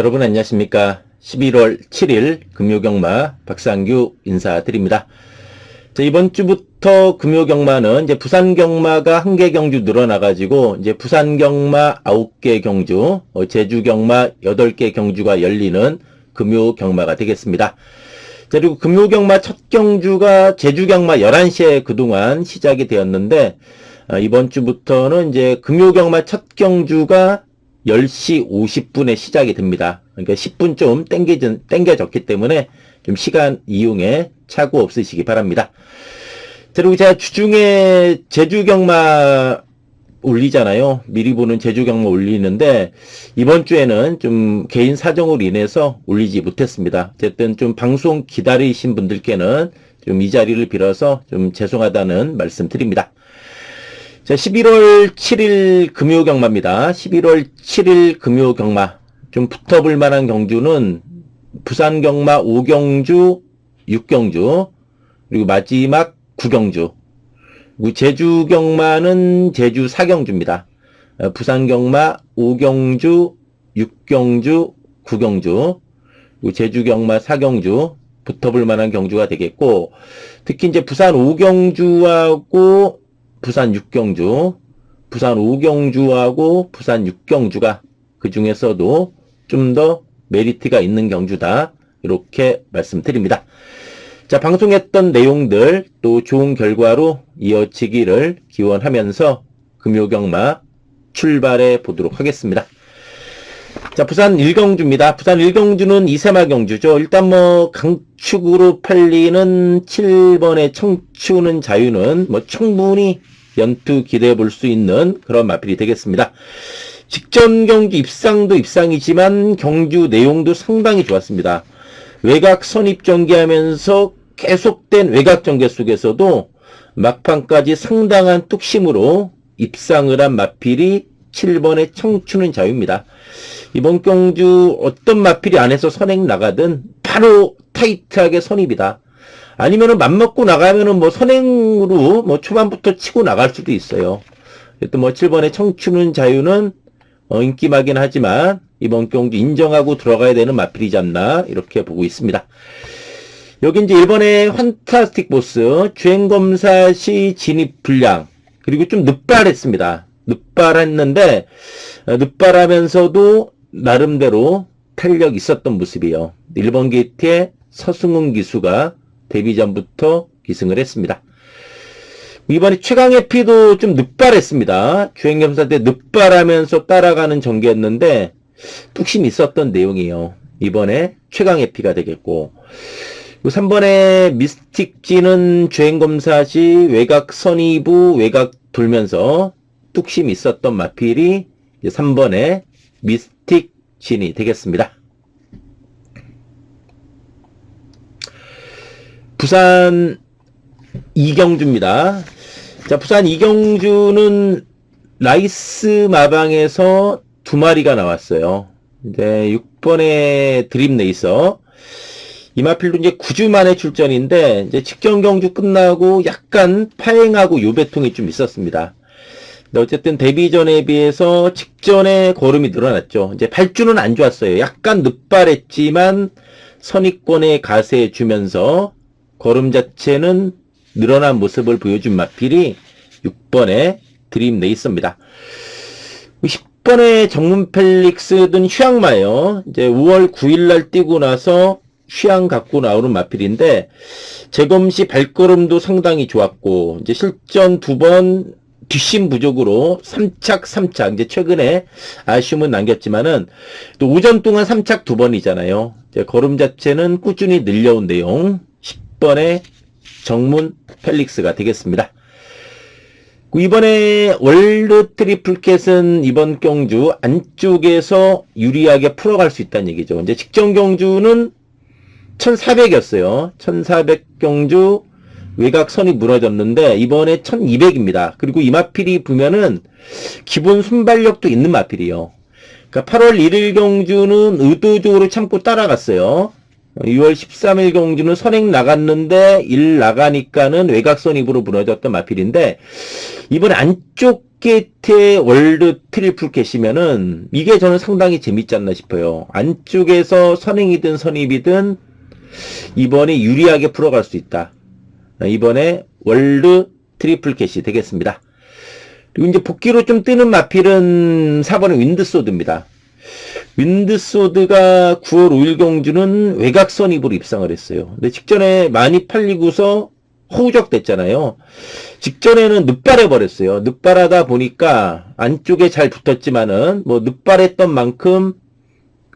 여러분 안녕하십니까. 11월 7일 금요경마 박상규 인사드립니다. 자, 이번 주부터 금요경마는 이제 부산경마가 1개 경주 늘어나가지고 이제 부산경마 9개 경주, 제주경마 8개 경주가 열리는 금요경마가 되겠습니다. 자, 그리고 금요경마 첫 경주가 제주경마 11시에 그동안 시작이 되었는데, 이번 주부터는 이제 금요경마 첫 경주가 10시 50분에 시작이 됩니다. 그러니까 10분 좀 땡겨졌기 때문에 좀 시간 이용에 착오 없으시기 바랍니다. 그리고 제가 주중에 제주경마 올리잖아요. 미리 보는 제주경마 올리는데 이번 주에는 좀 개인 사정으로 인해서 올리지 못했습니다. 어쨌든 좀 방송 기다리신 분들께는 좀 이 자리를 빌어서 좀 죄송하다는 말씀 드립니다. 자, 11월 7일 금요경마입니다. 11월 7일 금요경마. 좀 붙어볼 만한 경주는 부산경마 5경주, 6경주, 그리고 마지막 9경주. 그리고 제주경마는 제주 4경주입니다. 부산경마 5경주, 6경주, 9경주, 그리고 제주경마 4경주 붙어볼 만한 경주가 되겠고, 특히 이제 부산 5경주하고 부산 6경주, 부산 5경주하고 부산 6경주가 그 중에서도 좀 더 메리트가 있는 경주다. 이렇게 말씀드립니다. 자, 방송했던 내용들 또 좋은 결과로 이어지기를 기원하면서 금요경마 출발해 보도록 하겠습니다. 자, 부산 1경주입니다. 부산 1경주는 이세마 경주죠. 일단 뭐 강축으로 팔리는 7번의 청춘은 자유는 뭐 충분히 연투 기대해 볼 수 있는 그런 마필이 되겠습니다. 직전 경기 입상도 입상이지만 경주 내용도 상당히 좋았습니다. 외곽 선입 전개하면서 계속된 외곽 전개 속에서도 막판까지 상당한 뚝심으로 입상을 한 마필이 7번의 청춘은 자유입니다. 이번 경주 어떤 마필이 안에서 선행 나가든 바로 타이트하게 선입이다. 아니면은 맘먹고 나가면은 뭐 선행으로 뭐 초반부터 치고 나갈 수도 있어요. 또 뭐 7번의 청춘은 자유는 인기마긴 하지만 이번 경주 인정하고 들어가야 되는 마필이지 않나 이렇게 보고 있습니다. 여기 이제 1번의 환타스틱 보스 주행검사 시 진입 불량 그리고 좀 늦발했습니다. 늦발했는데 늦발하면서도 나름대로 탄력 있었던 모습이에요. 1번 게이트에 서승훈 기수가 데뷔 전부터 기승을 했습니다. 이번에 최강의 피도 좀 늦발했습니다. 주행검사 때 늦발하면서 따라가는 전개였는데 뚝심이 있었던 내용이에요. 이번에 최강의 피가 되겠고 3번에 미스틱진은 주행검사 시 외곽 선이부 외곽 돌면서 뚝심이 있었던 마필이 3번에 미스틱진이 되겠습니다. 부산 2경주입니다. 자, 부산 2경주는 라이스 마방에서 2마리가 나왔어요. 이제 6번의 드림 레이서. 이 마필도 이제 9주 만에 출전인데, 이제 직전 경주 끝나고 약간 파행하고 요배통이 좀 있었습니다. 근데 어쨌든 데뷔 전에 비해서 직전에 걸음이 늘어났죠. 이제 발주는 안 좋았어요. 약간 늦발했지만 선입권에 가세해 주면서 걸음 자체는 늘어난 모습을 보여준 마필이 6번의 드림 레이서입니다. 10번의 정문 펠릭스든 휴양마예요. 이제 5월 9일날 뛰고 나서 휴양 갖고 나오는 마필인데 재검시 발걸음도 상당히 좋았고 이제 실전 2번 뒷심 부족으로 3착 이제 최근에 아쉬움은 남겼지만은 또 오전 동안 3착 2번이잖아요. 이제 걸음 자체는 꾸준히 늘려온 내용 10번의 정문 펠릭스가 되겠습니다. 이번에 월드 트리플캣은 이번 경주 안쪽에서 유리하게 풀어갈 수 있다는 얘기죠. 이제 직전 경주는 1400이었어요. 1400 경주 외곽선이 무너졌는데 이번에 1200입니다. 그리고 이 마필이 보면은 기본 순발력도 있는 마필이에요. 그러니까 8월 1일 경주는 의도적으로 참고 따라갔어요. 6월 13일 경주는 선행 나갔는데 1 나가니까는 외곽선 입으로 무너졌던 마필인데 이번에 안쪽 게이트의 월드 트리플 캐시면은 이게 저는 상당히 재밌지 않나 싶어요. 안쪽에서 선행이든 선입이든 이번에 유리하게 풀어갈 수 있다. 이번에 월드 트리플 캐시 되겠습니다. 그리고 이제 복귀로 좀 뜨는 마필은 4번의 윈드소드입니다. 윈드소드가 9월 5일 경주는 외곽 선입으로 입상을 했어요. 근데 직전에 많이 팔리고서 호우적 됐잖아요. 직전에는 늑발해 버렸어요. 늑발하다 보니까 안쪽에 잘 붙었지만은 뭐 늑발했던 만큼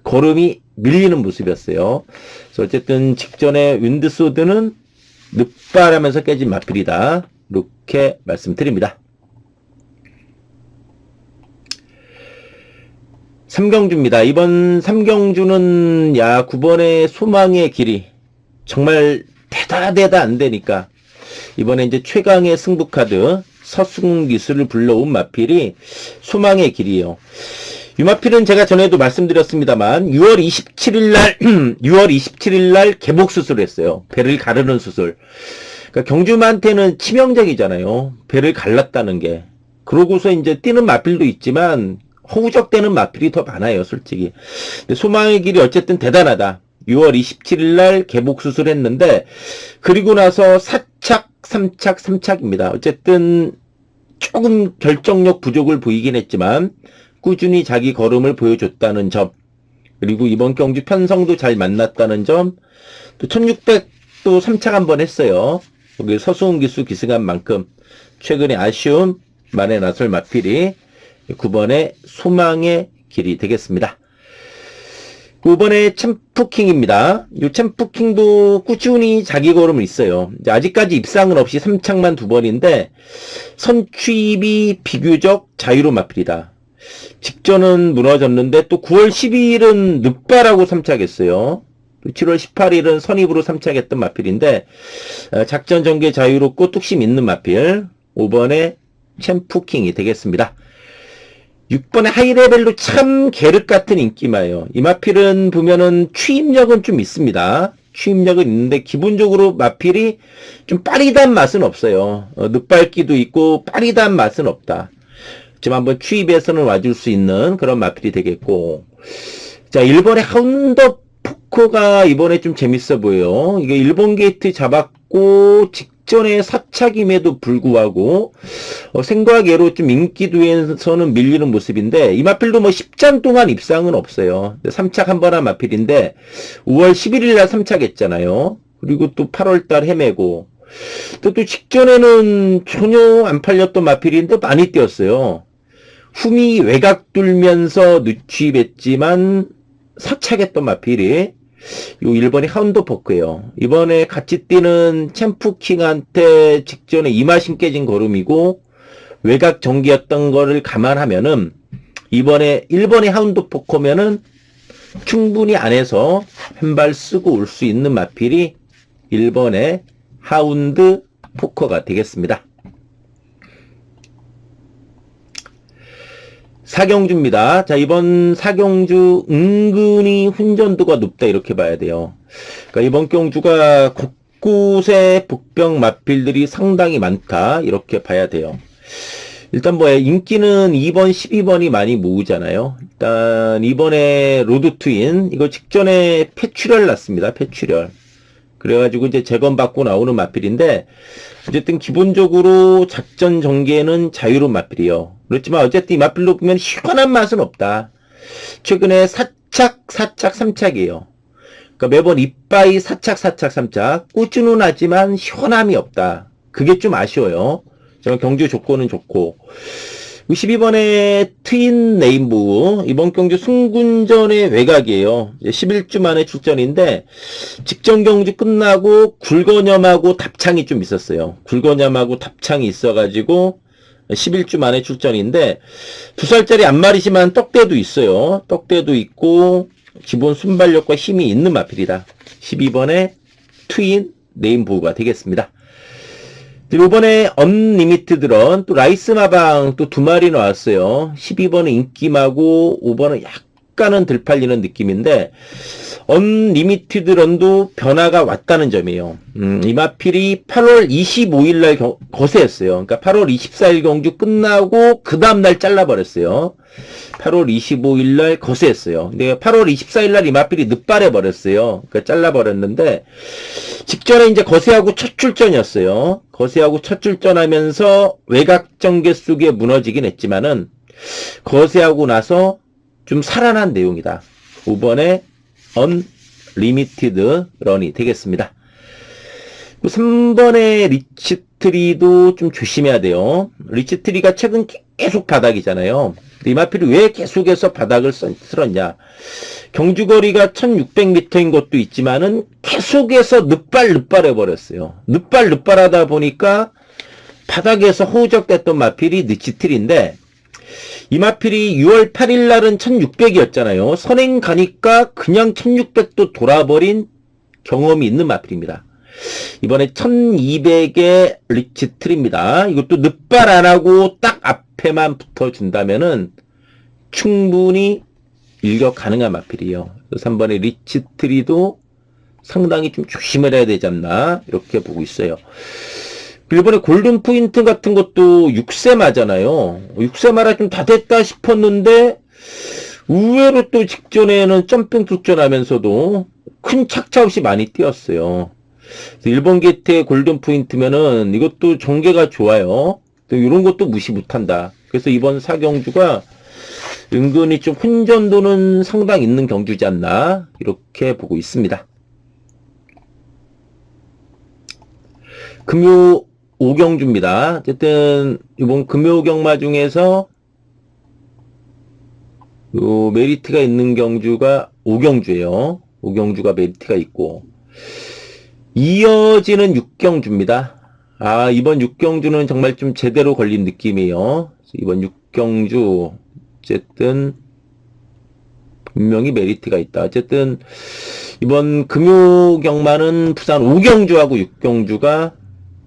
걸음이 밀리는 모습이었어요. 그래서 어쨌든 직전에 윈드소드는 늑발하면서 깨진 마필이다. 이렇게 말씀드립니다. 3경주입니다. 이번 3경주는 9번의 소망의 길이 정말 대다 안 되니까 이번에 이제 최강의 승부카드 서승훈 기술을 불러온 마필이 소망의 길이에요. 이 마필은 제가 전에도 말씀드렸습니다만 6월 27일 날 개복 수술을 했어요. 배를 가르는 수술. 그러니까 경주마한테는 치명적이잖아요. 배를 갈랐다는 게. 그러고서 이제 뛰는 마필도 있지만 허우적대는 마필이 더 많아요, 솔직히. 근데 소망의 길이 어쨌든 대단하다. 6월 27일 날 개복 수술했는데 그리고 나서 4착, 3착, 3착입니다. 어쨌든 조금 결정력 부족을 보이긴 했지만 꾸준히 자기 걸음을 보여줬다는 점, 그리고 이번 경주 편성도 잘 만났다는 점, 또 1600도 3착 한번 했어요. 거기 서수훈 기수 기승한 만큼 최근에 아쉬움 만에 나설 마필이 9번의 소망의 길이 되겠습니다. 5번의 챔프킹입니다. 이 챔프킹도 꾸준히 자기 걸음을 있어요. 아직까지 입상은 없이 3착만 2번인데 선취입이 비교적 자유로운 마필이다. 직전은 무너졌는데 또 9월 12일은 늑발하고 3착했어요. 7월 18일은 선입으로 3착했던 마필인데 작전 전개 자유롭고 뚝심 있는 마필 5번의 챔프킹이 되겠습니다. 6번의 하이레벨로 참 계륵 같은 인기마예요. 이 마필은 보면은 추임력은 좀 있습니다. 추임력은 있는데 기본적으로 마필이 좀 빠리단 맛은 없어요. 늑발기도 있고 빠리단 맛은 없다. 지금 한번 추입에서는 와줄 수 있는 그런 마필이 되겠고, 자 1번의 하운더 포커가 이번에 좀 재밌어 보여요. 이게 1번 게이트 잡았고 직전에 사착임에도 불구하고 생과계로 좀 인기도에서는 밀리는 모습인데 이 마필도 뭐 10장 동안 입상은 없어요. 3착 한 번 한 마필인데 5월 11일 날 3착 했잖아요. 그리고 또 8월 달 헤매고 또 직전에는 전혀 안 팔렸던 마필인데 많이 뛰었어요. 흠이 외곽 뚫면서 늦취입했지만 사착했던 마필이 요 1번이 하운더 포크예요. 이번에 같이 뛰는 챔프킹한테 직전에 이마신 깨진 걸음이고 외곽 전기였던 거를 감안하면은 이번에 1번의 하운드 포커면은 충분히 안에서 한 발 쓰고 올 수 있는 마필이 1번의 하운드 포커가 되겠습니다. 4경주입니다. 자, 이번 4경주 은근히 훈전도가 높다 이렇게 봐야 돼요. 그러니까 이번 경주가 곳곳에 복병 마필들이 상당히 많다 이렇게 봐야 돼요. 일단 뭐 인기는 2번, 12번이 많이 모으잖아요. 일단 이번에 로드 트윈 이거 직전에 폐출혈 났습니다. 폐출혈. 그래가지고 이제 재검받고 나오는 마필인데 어쨌든 기본적으로 작전 전개는 자유로운 마필이요. 그렇지만 어쨌든 이 마필로 보면 시원한 맛은 없다. 최근에 4착, 4착, 3착이에요. 그러니까 매번 이빠이 4착, 4착, 3착 꾸준은 하지만 시원함이 없다. 그게 좀 아쉬워요. 저는 경주 조건은 좋고 12번의 트윈 레인보우 이번 경주 승군전의 외곽이에요. 11주 만에 출전인데 직전 경주 끝나고 굴거념하고 답창이 좀 있었어요. 굴거념하고 답창이 있어가지고 11주 만에 출전인데 2살짜리 앞마리지만 떡대도 있어요. 떡대도 있고 기본 순발력과 힘이 있는 마필이다. 12번의 트윈 레인보우가 되겠습니다. 이번에 언리미티드런 또 라이스 마방 또 2마리 나왔어요. 12번은 인기마고 5번은 시가는 들 팔리는 느낌인데 언리미티드 런도 변화가 왔다는 점이에요. 이 마필이 8월 25일 날 거세였어요. 그러니까 8월 24일 경주 끝나고 그 다음날 잘라버렸어요. 8월 25일 날 거세했어요. 근데 8월 24일 날 이 마필이 늦발해 버렸어요. 그러니까 잘라버렸는데 직전에 이제 거세하고 첫 출전이었어요. 거세하고 첫 출전하면서 외곽전개 속에 무너지긴 했지만은 거세하고 나서 좀 살아난 내용이다. 5번에 언리미티드 런이 되겠습니다. 3번의 리치트리도 좀 조심해야 돼요. 리치트리가 최근 계속 바닥이잖아요. 이 마필이 왜 계속해서 바닥을 쓸었냐. 경주거리가 1600m인 것도 있지만은 계속해서 늦발 해버렸어요. 늦발 하다 보니까 바닥에서 허우적댔던 마필이 리치트리인데 이 마필이 6월 8일 날은 1600이었잖아요. 선행 가니까 그냥 1600도 돌아버린 경험이 있는 마필입니다. 이번에 1200의 리치트리입니다. 이것도 늦발 안 하고 딱 앞에만 붙어준다면은 충분히 일격 가능한 마필이에요. 3번의 리치트리도 상당히 좀 조심을 해야 되지 않나 이렇게 보고 있어요. 일본의 골든 포인트 같은 것도 6세마잖아요. 6세마라 좀 다 됐다 싶었는데 의외로 또 직전에는 점핑 출전하면서도 큰 착차 없이 많이 뛰었어요. 일본 게이트의 골든 포인트면은 이것도 전개가 좋아요. 이런 것도 무시 못한다. 그래서 이번 4경주가 은근히 좀 혼전도는 상당히 있는 경주지 않나 이렇게 보고 있습니다. 금요 5경주입니다. 어쨌든 이번 금요 경마 중에서 메리트가 있는 경주가 5경주예요. 5경주가 메리트가 있고 이어지는 6경주입니다. 이번 6경주는 정말 좀 제대로 걸린 느낌이에요. 이번 6경주 어쨌든 분명히 메리트가 있다. 어쨌든 이번 금요 경마는 부산 5경주하고 6경주가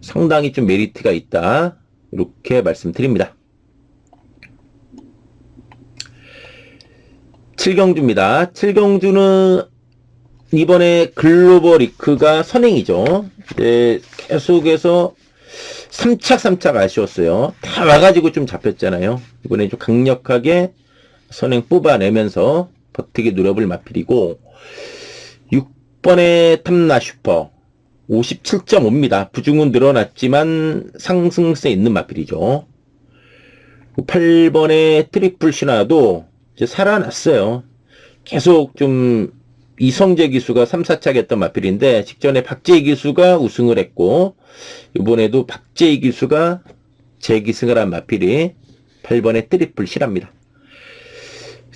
상당히 좀 메리트가 있다. 이렇게 말씀드립니다. 7경주입니다. 7경주는 이번에 글로벌 리크가 선행이죠. 이제 계속해서 3착 아쉬웠어요. 다 와가지고 좀 잡혔잖아요. 이번에 좀 강력하게 선행 뽑아내면서 버티기 노려볼 마필이고 6번의 탐나 슈퍼 57.5입니다. 부중은 늘어났지만 상승세 있는 마필이죠. 8번의 트리플 신화도 이제 살아났어요. 계속 좀 이성재 기수가 3, 4착 했던 마필인데 직전에 박재희 기수가 우승을 했고 이번에도 박재희 기수가 재기승을 한 마필이 8번의 트리플 실합니다.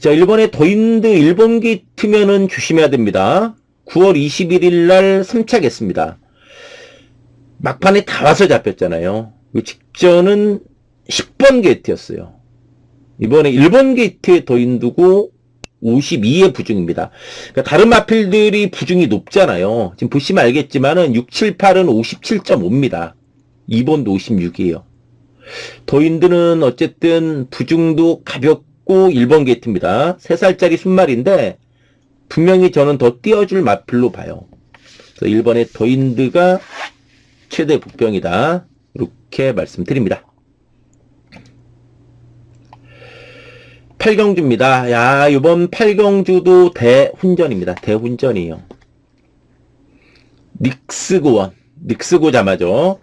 자, 1번의 더인드 일본 게이트면은 조심해야 됩니다. 9월 21일 날 3착 했습니다. 막판에 다 와서 잡혔잖아요. 직전은 10번 게이트였어요. 이번에 1번 게이트에 더인두고 52의 부중입니다. 그러니까 다른 마필들이 부중이 높잖아요. 지금 보시면 알겠지만은 6, 7, 8은 57.5입니다. 2번도 56이에요. 더인드는 어쨌든 부중도 가볍고 1번 게이트입니다. 3살짜리 순말인데 분명히 저는 더 띄워줄 마필로 봐요. 그래서 1번의 더인드가 최대 복병이다. 이렇게 말씀드립니다. 8경주입니다. 야, 이번 8경주도 대훈전입니다. 대훈전이에요. 닉스고 자마죠.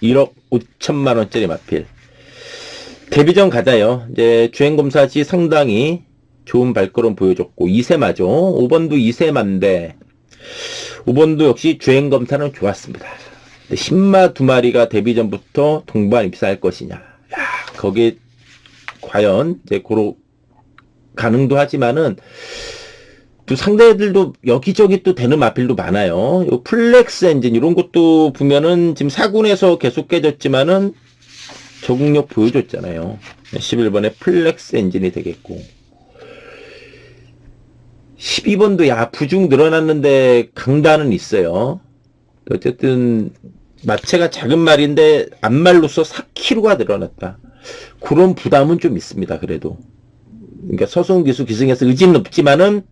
1억 5천만 원짜리 마필. 데뷔전 가자요. 이제 주행검사 시 상당히 좋은 발걸음 보여줬고 2세마죠. 5번도 2세마인데 5번도 역시 주행검사는 좋았습니다. 10마 2마리가 데뷔전부터 동반 입사할 것이냐. 야, 거기에 과연 이제 고로 가능도 하지만은 또 상대들도 여기저기 또 되는 마필도 많아요. 요 플렉스 엔진 이런 것도 보면은 지금 4군에서 계속 깨졌지만은 적응력 보여줬잖아요. 11번에 플렉스 엔진이 되겠고 12번도 야 부중 늘어났는데 강단은 있어요. 어쨌든 마체가 작은 말인데 앞말로서 4kg가 늘어났다. 그런 부담은 좀 있습니다. 그래도 그러니까 서수흥 기수 기승에서 의지는 없지만은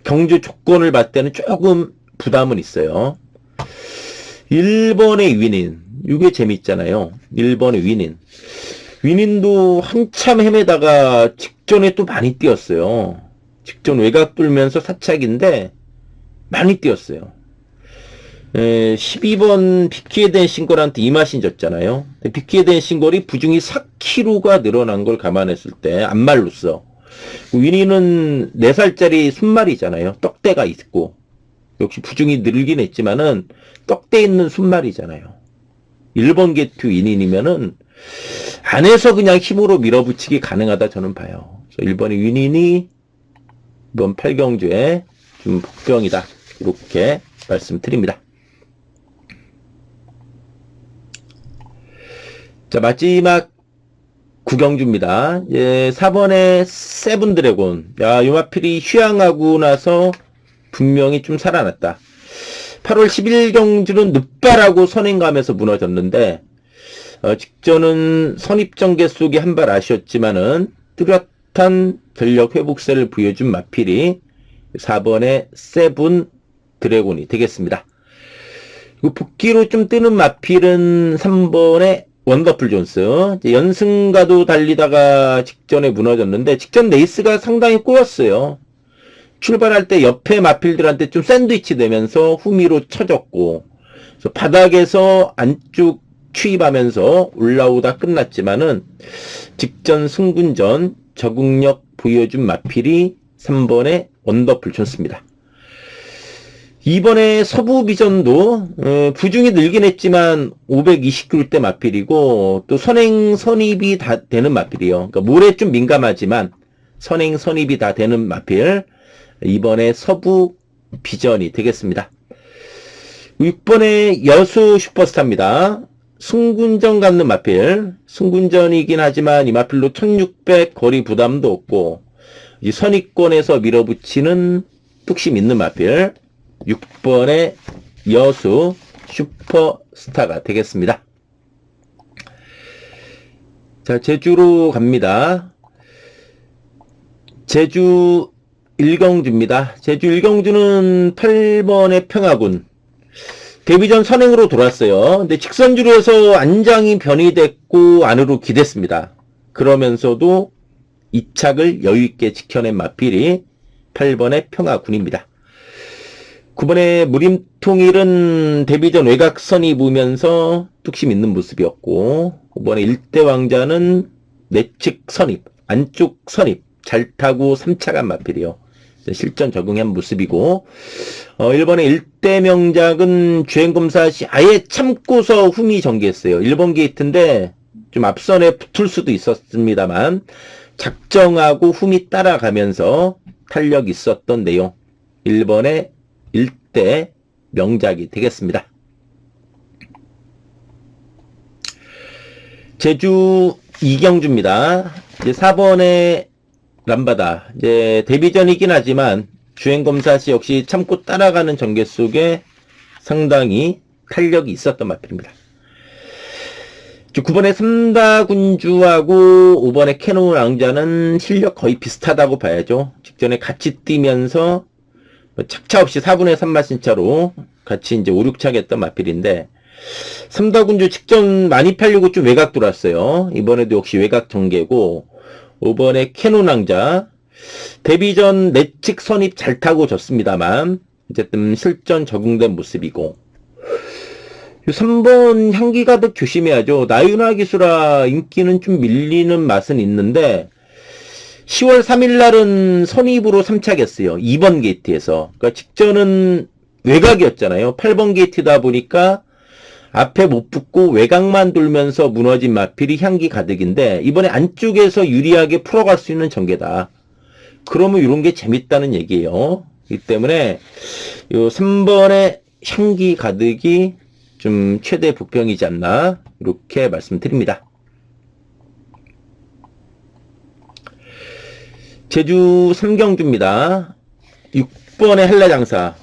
경주 조건을 봤을 때는 조금 부담은 있어요. 1번의 위닌, 이게 재밌잖아요. 1번의 위닌. 위닌도 한참 헤매다가 직전에 또 많이 뛰었어요. 직전 외곽 돌면서 사착인데 많이 뛰었어요. 12번 비키에 신골한테 이 맛인 졌잖아요. 비키에 신골이 부중이 4kg가 늘어난 걸 감안했을 때 안 말랐어. 위니는 4살짜리 순말이잖아요. 떡대가 있고. 역시 부중이 늘긴 했지만은 떡대 있는 순말이잖아요. 1번 게투 위닌이면은 안에서 그냥 힘으로 밀어붙이기 가능하다 저는 봐요. 그래서 1번의 위닌이 이번 8경주에 좀 복병이다. 이렇게 말씀드립니다. 자, 마지막 9경주입니다. 4번의 세븐드래곤. 야, 이 마필이 휴양하고 나서 분명히 좀 살아났다. 8월 11경주는 늑발하고 선행감에서 무너졌는데, 직전은 선입전개 속에 한 발 아쉬웠지만은, 뚜렷한 전력 회복세를 보여준 마필이 4번의 세븐 드래곤이 되겠습니다. 복귀로 좀 뜨는 마필은 3번의 원더풀 존스. 연승가도 달리다가 직전에 무너졌는데, 직전 레이스가 상당히 꼬였어요. 출발할 때 옆에 마필들한테 좀 샌드위치 되면서 후미로 쳐졌고, 그래서 바닥에서 안쪽 추입하면서 올라오다 끝났지만은, 직전 승군전 적응력 보여준 마필이 3번의 원더풀 존스입니다. 2번에 서부 비전도 부중이 늘긴 했지만 520kg대 마필이고 또 선행 선입이 다 되는 마필이요. 그러니까 물에 좀 민감하지만 선행 선입이 다 되는 마필. 2번에 서부 비전이 되겠습니다. 6번에 여수 슈퍼스타입니다. 승군전 갖는 마필. 승군전이긴 하지만 이 마필로 1600 거리 부담도 없고 이 선입권에서 밀어붙이는 뚝심 있는 마필. 6번의 여수 슈퍼스타가 되겠습니다. 자, 제주로 갑니다. 제주 1경주입니다. 제주 1경주는 8번의 평화군. 데뷔전 선행으로 돌았어요. 근데 직선주로 해서 안장이 변이됐고 안으로 기댔습니다. 그러면서도 2착을 여유있게 지켜낸 마필이 8번의 평화군입니다. 9번의 무림통일은 데뷔전 외곽선이 보면서 뚝심 있는 모습이었고 5번의 1대 왕자는 내측 선입, 안쪽 선입 잘 타고 3차간 마필이요. 실전 적응한 모습이고 1번의 1대 명작은 주행검사 시 아예 참고서 후미 전개했어요. 1번 게이트인데 좀 앞선에 붙을 수도 있었습니다만 작정하고 후미 따라가면서 탄력 있었던 내용 1번의 1대 명작이 되겠습니다. 제주 2경주입니다. 이제 4번의 람바다. 이제 데뷔전이긴 하지만 주행검사 시 역시 참고 따라가는 전개 속에 상당히 탄력이 있었던 마필입니다. 9번의 삼다군주하고 5번의 캐논 왕자는 실력 거의 비슷하다고 봐야죠. 직전에 같이 뛰면서 착차 없이 4분의 3마신차로 같이 이제 5, 6차게 했던 마필인데, 삼다군주 직전 많이 팔리고 좀 외곽 돌았어요. 이번에도 역시 외곽 전개고, 5번의 캐논 왕자. 데뷔전 내측 선입 잘 타고 졌습니다만, 어쨌든 실전 적응된 모습이고, 3번 향기 가득 조심해야죠. 나윤화 기수라 인기는 좀 밀리는 맛은 있는데, 10월 3일 날은 선입으로 3차겠어요. 2번 게이트에서. 그러니까 직전은 외곽이었잖아요. 8번 게이트다 보니까 앞에 못 붙고 외곽만 돌면서 무너진 마필이 향기 가득인데 이번에 안쪽에서 유리하게 풀어갈 수 있는 전개다. 그러면 이런 게 재밌다는 얘기예요. 이 때문에 요 3번의 향기 가득이 좀 최대 복병이지 않나 이렇게 말씀드립니다. 제주 3경주입니다. 6번의 한라장사.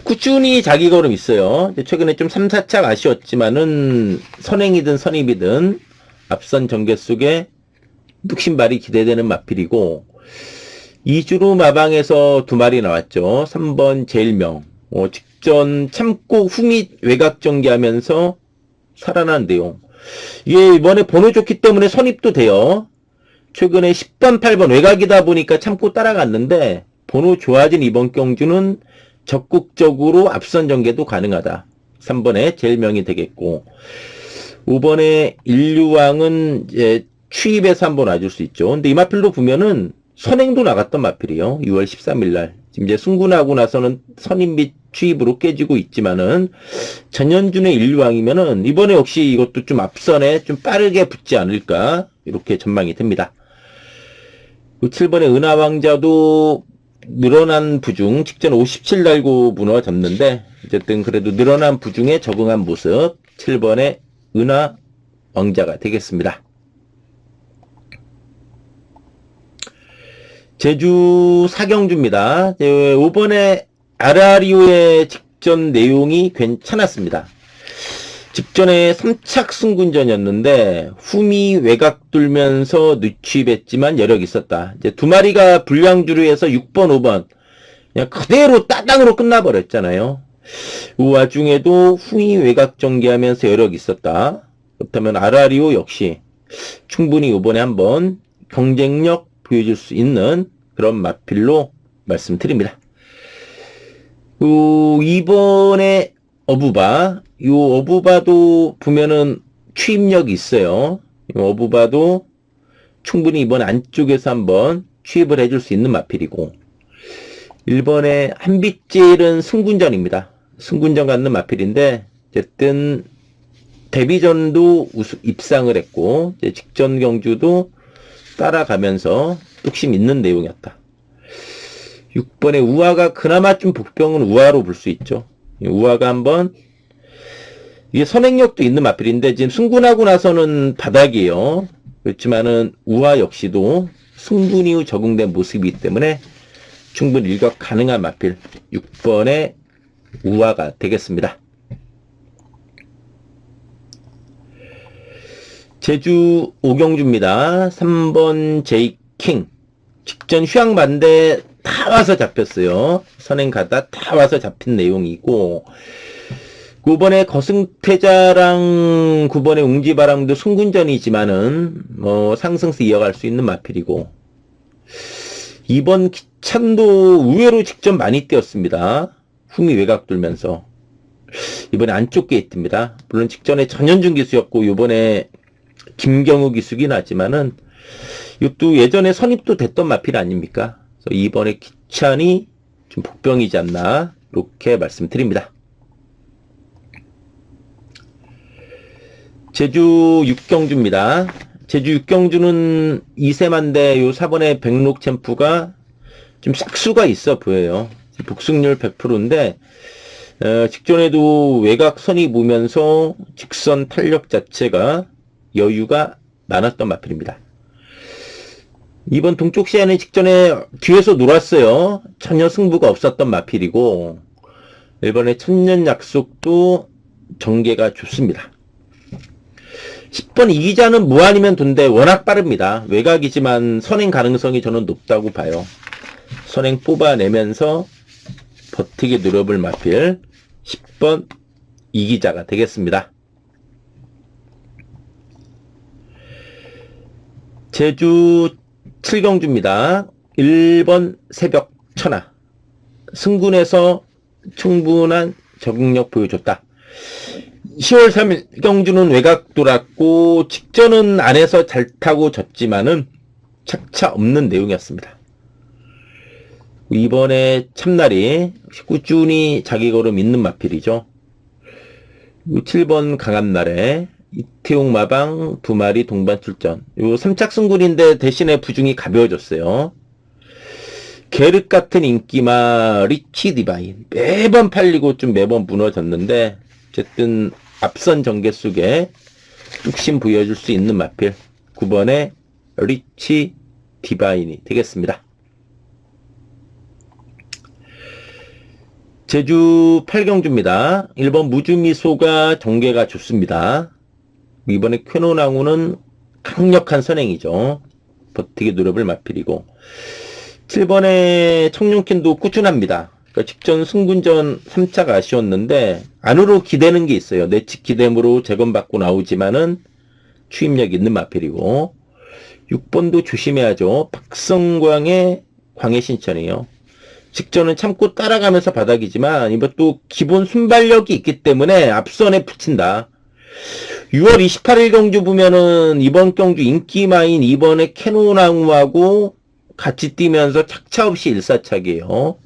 꾸준히 자기 걸음 있어요. 최근에 좀 3, 4착 아쉬웠지만은 선행이든 선입이든 앞선 전개 속에 뚝심발이 기대되는 마필이고, 이주루 마방에서 두 마리 나왔죠. 3번 제일명. 직전 참고 후미 외곽 전개하면서 살아난 내용. 이게 이번에 번호 좋기 때문에 선입도 돼요. 최근에 10번, 8번 외곽이다 보니까 참고 따라갔는데, 번호 좋아진 이번 경주는 적극적으로 앞선 전개도 가능하다. 3번에 제일명이 되겠고, 5번에 인류왕은 이제 취입해서 한번 와줄 수 있죠. 근데 이 마필로 보면은 선행도 나갔던 마필이에요. 6월 13일 날. 지금 이제 승군하고 나서는 선임 및 취입으로 깨지고 있지만은 전현준의 인류왕이면은 이번에 역시 이것도 좀 앞선에 좀 빠르게 붙지 않을까 이렇게 전망이 됩니다. 7번의 은하왕자도 늘어난 부중 직전 57 달고 문어 잡는데 어쨌든 그래도 늘어난 부중에 적응한 모습 7번의 은하왕자가 되겠습니다. 제주 사경주입니다. 5번에 아라리오의 직전 내용이 괜찮았습니다. 직전에 3착 승군전이었는데 후미 외곽 돌면서 늦취입했지만 여력이 있었다. 이제 두 마리가 불량주류에서 6번, 5번 그냥 그대로 따당으로 끝나버렸잖아요. 이 와중에도 후미 외곽 전개하면서 여력이 있었다. 그렇다면 아라리오 역시 충분히 이번에 한번 경쟁력 보여줄 수 있는 그런 마필로 말씀드립니다. 이번에 어부바, 이 어부바도 보면은 취입력이 있어요. 이 어부바도 충분히 이번 안쪽에서 한번 취입을 해줄 수 있는 마필이고, 1번에 한빛질은 승군전입니다. 승군전 갖는 마필인데, 어쨌든 데뷔전도 입상을 했고, 이제 직전 경주도 따라가면서 뚝심 있는 내용이었다. 6번에 우화가 그나마 좀 복병은 우화로 볼 수 있죠. 우화가 한번 이게 선행력도 있는 마필인데 지금 승군하고 나서는 바닥이에요. 그렇지만은 우화 역시도 승군 이후 적응된 모습이기 때문에 충분히 일격 가능한 마필 6번의 우화가 되겠습니다. 제주 오경주입니다. 3번 제이킹. 직전 휴양 반대 다 와서 잡혔어요. 선행 가다 다 와서 잡힌 내용이고, 9번에 거승태자랑 9번에 웅지바람도 승군전이지만은 상승세 이어갈 수 있는 마필이고, 2번 기찬도 의외로 직전 많이 뛰었습니다. 후미 외곽 돌면서 이번에 안쪽 게이트입니다. 물론 직전에 전현준 기수였고 이번에 김경우 기수긴 하지만은 이것도 예전에 선입도 됐던 마필 아닙니까? 그래서 이번에 기찬이 좀 복병이지 않나 이렇게 말씀드립니다. 제주 육경주입니다. 제주 육경주는 2세만대 요 4번의 백록 챔프가 좀 싹수가 있어 보여요. 복승률 100%인데 직전에도 외곽 선이 보면서 직선 탄력 자체가 여유가 많았던 마필입니다. 이번 동쪽 시야는 직전에 뒤에서 놀았어요. 전혀 승부가 없었던 마필이고, 이번에 천년 약속도 전개가 좋습니다. 10번 이기자는 무한이면 돈데 워낙 빠릅니다. 외곽이지만 선행 가능성이 저는 높다고 봐요. 선행 뽑아내면서 버티게 노려볼 마필 10번 이기자가 되겠습니다. 제주 7경주입니다. 1번 새벽 천하. 승군에서 충분한 적응력 보여줬다. 10월 3일 경주는 외곽 돌았고 직전은 안에서 잘 타고 졌지만은 착차 없는 내용이었습니다. 이번에 참날이 꾸준히 자기 걸음 있는 마필이죠. 7번 강한날에 이태용 마방 두 마리 동반 출전. 요 3착 승군인데 대신에 부중이 가벼워졌어요. 게르 같은 인기마 리치 디바인 매번 팔리고 좀 매번 무너졌는데 어쨌든 앞선 전개 속에 뚝심 보여줄 수 있는 마필 9번의 리치 디바인이 되겠습니다. 제주 8경주입니다. 1번 무주미소가 전개가 좋습니다. 이번에 쾌노나무는 강력한 선행이죠. 버티기 노력을 마필이고 7번의 청룡캔도 꾸준합니다. 그러니까 직전 승군전 3차가 아쉬웠는데 안으로 기대는 게 있어요. 내측 기대므로 재건받고 나오지만은 추임력 있는 마필이고 6번도 조심해야죠. 박성광의 광해신천이에요. 직전은 참고 따라가면서 바닥이지만 이것도 기본 순발력이 있기 때문에 앞선에 붙인다. 6월 28일 경주 보면은 이번 경주 인기마인 2번에 캐노나무하고 같이 뛰면서 착차 없이 1사착이에요.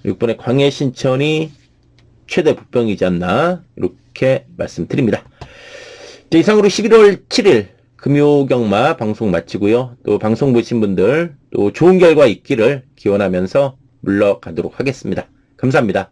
6번의 광해신천이 최대 복병이지 않나 이렇게 말씀드립니다. 자, 이상으로 11월 7일 금요경마 방송 마치고요. 또 방송 보신 분들 또 좋은 결과 있기를 기원하면서 물러가도록 하겠습니다. 감사합니다.